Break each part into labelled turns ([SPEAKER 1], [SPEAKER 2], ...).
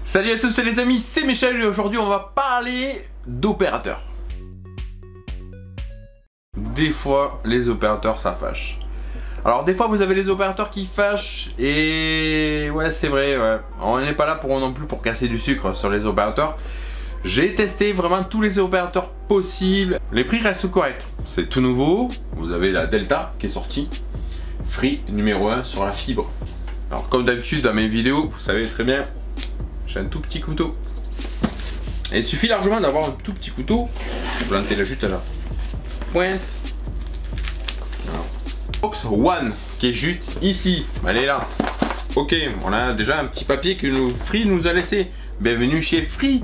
[SPEAKER 1] Salut à tous les amis, c'est Michel et aujourd'hui on va parler d'opérateurs. Des fois les opérateurs ça fâche. Alors des fois vous avez les opérateurs qui fâchent et ouais c'est vrai, ouais. On n'est pas là non plus pour casser du sucre sur les opérateurs. J'ai testé vraiment tous les opérateurs possibles. Les prix restent corrects. C'est tout nouveau. Vous avez la Delta qui est sortie. Free numéro 1 sur la fibre. Alors comme d'habitude dans mes vidéos, vous savez très bien, j'ai un tout petit couteau. Et il suffit largement d'avoir un tout petit couteau. Planter la jute là. Pointe. Box One qui est juste ici. Elle est là. Ok, on a déjà un petit papier que Free nous a laissé. Bienvenue chez Free.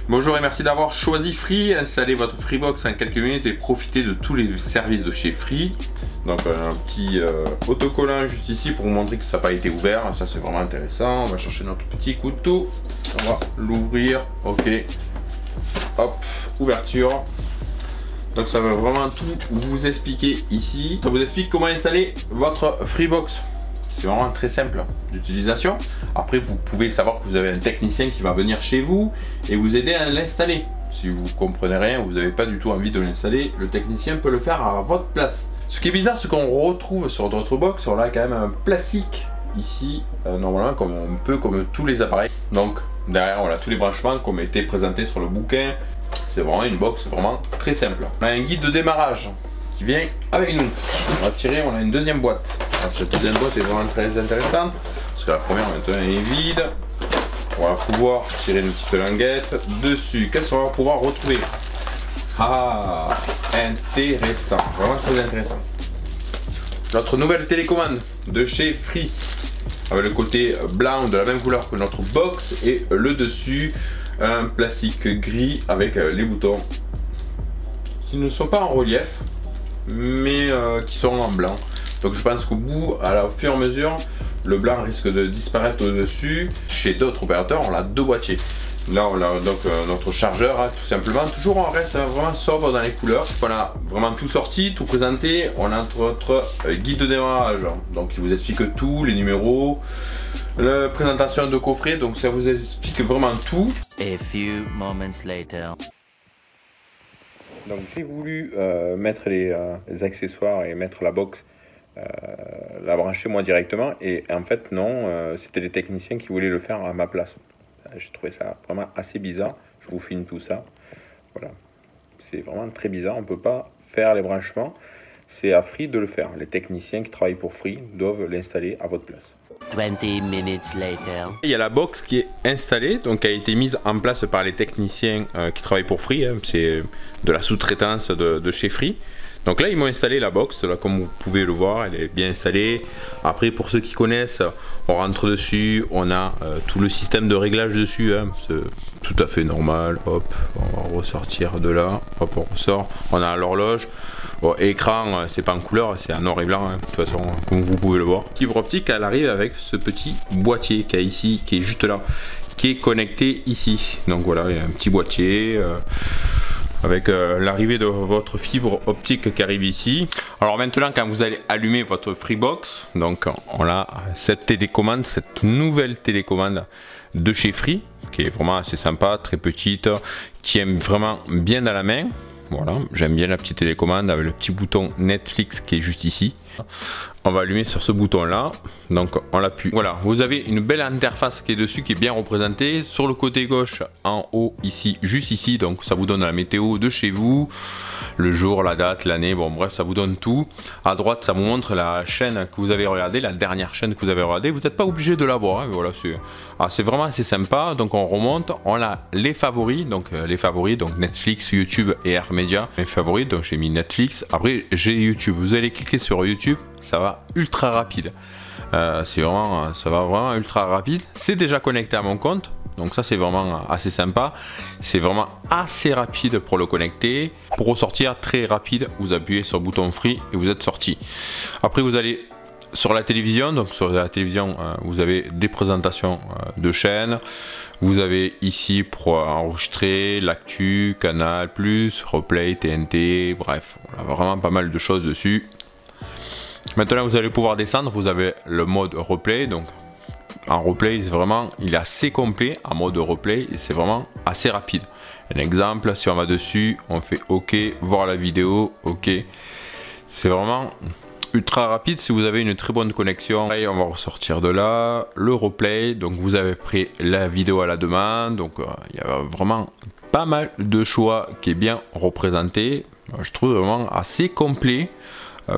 [SPEAKER 1] Bonjour et merci d'avoir choisi Free. Installez votre Freebox en quelques minutes et profitez de tous les services de chez Free. Donc un petit autocollant juste ici pour vous montrer que ça n'a pas été ouvert. Ça c'est vraiment intéressant. On va chercher notre petit couteau. On va l'ouvrir. Ok. Hop, ouverture. Donc ça va vraiment tout vous expliquer ici. Ça vous explique comment installer votre Freebox. C'est vraiment très simple d'utilisation. Après, vous pouvez savoir que vous avez un technicien qui va venir chez vous et vous aider à l'installer. Si vous comprenez rien, vous n'avez pas du tout envie de l'installer, le technicien peut le faire à votre place. Ce qui est bizarre, c'est qu'on retrouve sur d'autres box, on a quand même un plastique ici, normalement un peu comme tous les appareils. Donc derrière, on a tous les branchements comme été présentés sur le bouquin. C'est vraiment une box vraiment très simple. On a un guide de démarrage qui vient avec nous. On va tirer, on a une deuxième boîte. Alors, cette deuxième boîte est vraiment très intéressante parce que la première maintenant est vide. On va pouvoir tirer une petite languette dessus. Qu'est-ce qu'on va pouvoir retrouver? Ah, intéressant, vraiment très intéressant. Notre nouvelle télécommande de chez Free avec le côté blanc de la même couleur que notre box et le dessus un plastique gris avec les boutons qui ne sont pas en relief mais qui sont en blanc. Donc je pense qu'au bout, au fur et à mesure, le blanc risque de disparaître au-dessus. Chez d'autres opérateurs, on a deux boîtiers. Là, on a donc notre chargeur, hein, tout simplement. Toujours, on reste vraiment sobre dans les couleurs. On a vraiment tout sorti, tout présenté. On a notre guide de démarrage, donc qui vous explique tout, les numéros, la présentation de coffret. Donc ça vous explique vraiment tout.
[SPEAKER 2] A few moments later.
[SPEAKER 3] Donc j'ai voulu mettre les accessoires et mettre la box, la brancher moi directement et en fait non, c'était les techniciens qui voulaient le faire à ma place. J'ai trouvé ça vraiment assez bizarre, je vous filme tout ça, voilà, c'est vraiment très bizarre, on ne peut pas faire les branchements, c'est à Free de le faire, les techniciens qui travaillent pour Free doivent l'installer à votre place.
[SPEAKER 2] 20 minutes later.
[SPEAKER 1] Il y a la box qui est installée, donc qui a été mise en place par les techniciens qui travaillent pour Free, hein, c'est de la sous-traitance de chez Free. Donc là ils m'ont installé la box, là comme vous pouvez le voir, elle est bien installée. Après pour ceux qui connaissent, on rentre dessus, on a tout le système de réglage dessus, hein, c'est tout à fait normal. Hop, on va ressortir de là, hop on ressort, on a l'horloge. Bon, écran, c'est pas en couleur, c'est en noir et blanc, hein, de toute façon, comme vous pouvez le voir. Fibre optique, elle arrive avec ce petit boîtier qui est ici, qui est juste là, qui est connecté ici. Donc voilà, il y a un petit boîtier avec l'arrivée de votre fibre optique qui arrive ici. Alors maintenant, quand vous allez allumer votre Freebox, donc on a cette télécommande, cette nouvelle télécommande de chez Free, qui est vraiment assez sympa, très petite, qui aime vraiment bien dans la main. Voilà, j'aime bien la petite télécommande avec le petit bouton Netflix qui est juste ici. On va allumer sur ce bouton là, donc on l'appuie. Voilà, vous avez une belle interface qui est dessus, qui est bien représentée. Sur le côté gauche, en haut, ici, juste ici, donc ça vous donne la météo de chez vous, le jour, la date, l'année, bon bref, ça vous donne tout. À droite, ça vous montre la chaîne que vous avez regardée, la dernière chaîne que vous avez regardée. Vous n'êtes pas obligé de la voir, hein, voilà, c'est vraiment assez sympa. Donc on remonte, on a les favoris, donc Netflix, YouTube et Air Media. Mes favoris, donc j'ai mis Netflix. Après j'ai YouTube. Vous allez cliquer sur YouTube, ça va ultra rapide. Ça va vraiment ultra rapide. C'est déjà connecté à mon compte. Donc ça c'est vraiment assez sympa, c'est vraiment assez rapide pour le connecter. Pour ressortir, très rapide, vous appuyez sur le bouton Free et vous êtes sorti. Après vous allez sur la télévision, donc sur la télévision vous avez des présentations de chaînes. Vous avez ici pour enregistrer l'actu, Canal+, Replay, TNT, bref, on a vraiment pas mal de choses dessus. Maintenant vous allez pouvoir descendre, vous avez le mode Replay, donc en replay, c'est vraiment, il est assez complet en mode replay et c'est vraiment assez rapide. Un exemple, si on va dessus, on fait OK, voir la vidéo, OK. C'est vraiment ultra rapide si vous avez une très bonne connexion. Et on va ressortir de là, le replay. Donc vous avez pris la vidéo à la demande. Donc il y a vraiment pas mal de choix qui est bien représenté. Je trouve vraiment assez complet.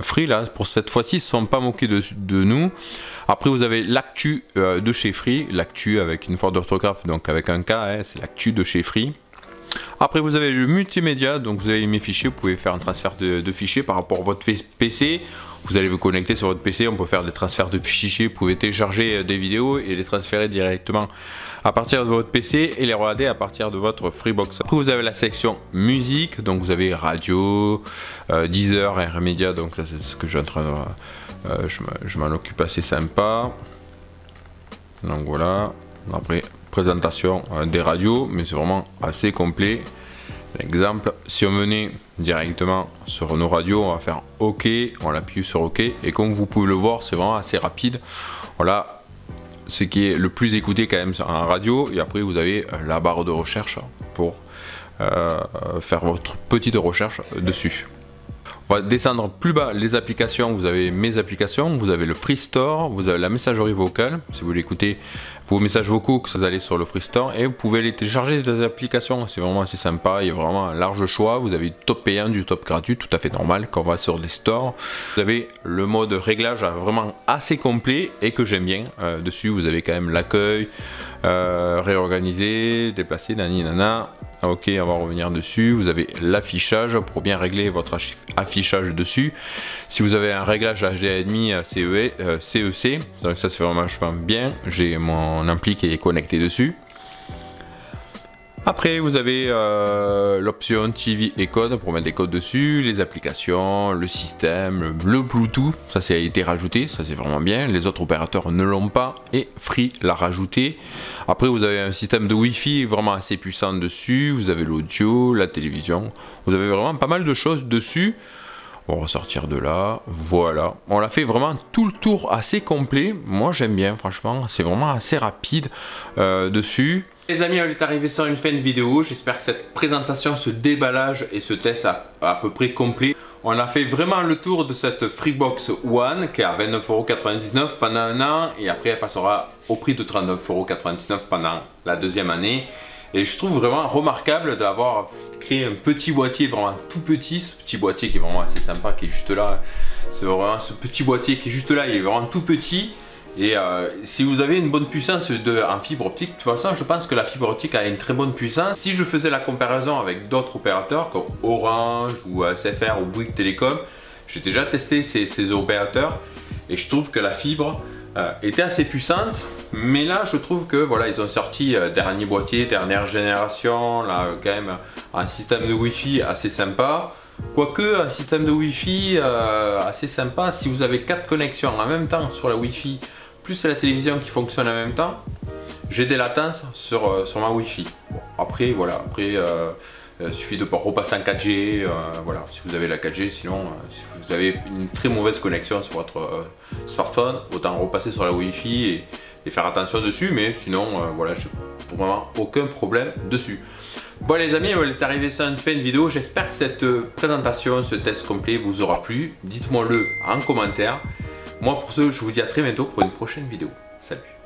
[SPEAKER 1] Free là pour cette fois-ci ne se sont pas moqués de nous. Après vous avez l'actu de chez Free, l'actu avec une faute d'orthographe, donc avec un K, hein, c'est l'actu de chez Free. Après vous avez le multimédia, donc vous avez mes fichiers, vous pouvez faire un transfert de fichiers par rapport à votre PC. Vous allez vous connecter sur votre PC, on peut faire des transferts de fichiers, vous pouvez télécharger des vidéos et les transférer directement à partir de votre PC et les regarder à partir de votre Freebox. Après vous avez la section musique, donc vous avez radio, Deezer, RMedia, donc ça c'est ce que je suis en train de... je m'en occupe assez sympa. Donc voilà, après présentation des radios, mais c'est vraiment assez complet. Exemple, si on venait directement sur nos radios, on va faire OK, on appuie sur OK et comme vous pouvez le voir, c'est vraiment assez rapide. Voilà ce qui est le plus écouté quand même en radio et après vous avez la barre de recherche pour faire votre petite recherche dessus. On va descendre plus bas les applications, vous avez mes applications, vous avez le Free Store, vous avez la messagerie vocale, si vous voulez écouter vos messages vocaux, que vous allez sur le Free Store et vous pouvez les télécharger des applications, c'est vraiment assez sympa, il y a vraiment un large choix, vous avez du top payant, du top gratuit, tout à fait normal quand on va sur les stores. Vous avez le mode réglage vraiment assez complet et que j'aime bien, dessus vous avez quand même l'accueil, réorganiser, déplacer, nani nana. Ok, on va revenir dessus. Vous avez l'affichage pour bien régler votre affichage dessus. Si vous avez un réglage HDMI CEC, donc ça c'est vraiment bien. J'ai mon ampli qui est connecté dessus. Après vous avez l'option TV et code pour mettre des codes dessus, les applications, le système, le Bluetooth, ça a été rajouté, ça c'est vraiment bien, les autres opérateurs ne l'ont pas et Free l'a rajouté. Après vous avez un système de Wi-Fi vraiment assez puissant dessus, vous avez l'audio, la télévision, vous avez vraiment pas mal de choses dessus. On va ressortir de là, voilà, on l'a fait vraiment tout le tour assez complet, moi j'aime bien franchement, c'est vraiment assez rapide dessus. Les amis, on est arrivé sur une fin de vidéo, j'espère que cette présentation, ce déballage et ce test à peu près complet. On a fait vraiment le tour de cette Freebox One qui est à 29,99 € pendant un an et après elle passera au prix de 39,99 € pendant la deuxième année. Et je trouve vraiment remarquable d'avoir créé un petit boîtier vraiment tout petit, ce petit boîtier qui est vraiment assez sympa, qui est juste là. C'est vraiment ce petit boîtier qui est juste là, il est vraiment tout petit. Et si vous avez une bonne puissance en fibre optique, de toute façon je pense que la fibre optique a une très bonne puissance. Si je faisais la comparaison avec d'autres opérateurs comme Orange ou SFR ou Bouygues Télécom, j'ai déjà testé ces opérateurs et je trouve que la fibre était assez puissante. Mais là je trouve que voilà, ils ont sorti dernier boîtier, dernière génération, là quand même un système de Wi-Fi assez sympa. Quoique un système de Wi-Fi assez sympa, si vous avez 4 connexions en même temps sur la Wi-Fi, plus la télévision qui fonctionne en même temps, j'ai des latences sur ma Wi-Fi. Bon, après, voilà, il suffit de repasser en 4G, voilà, si vous avez la 4G, sinon, si vous avez une très mauvaise connexion sur votre smartphone, autant repasser sur la Wi-Fi et faire attention dessus, mais sinon, voilà, j'ai vraiment aucun problème dessus. Voilà les amis, on est arrivé sur une fin de vidéo. J'espère que cette présentation, ce test complet vous aura plu. Dites-moi le en commentaire. Moi pour ce, je vous dis à très bientôt pour une prochaine vidéo. Salut!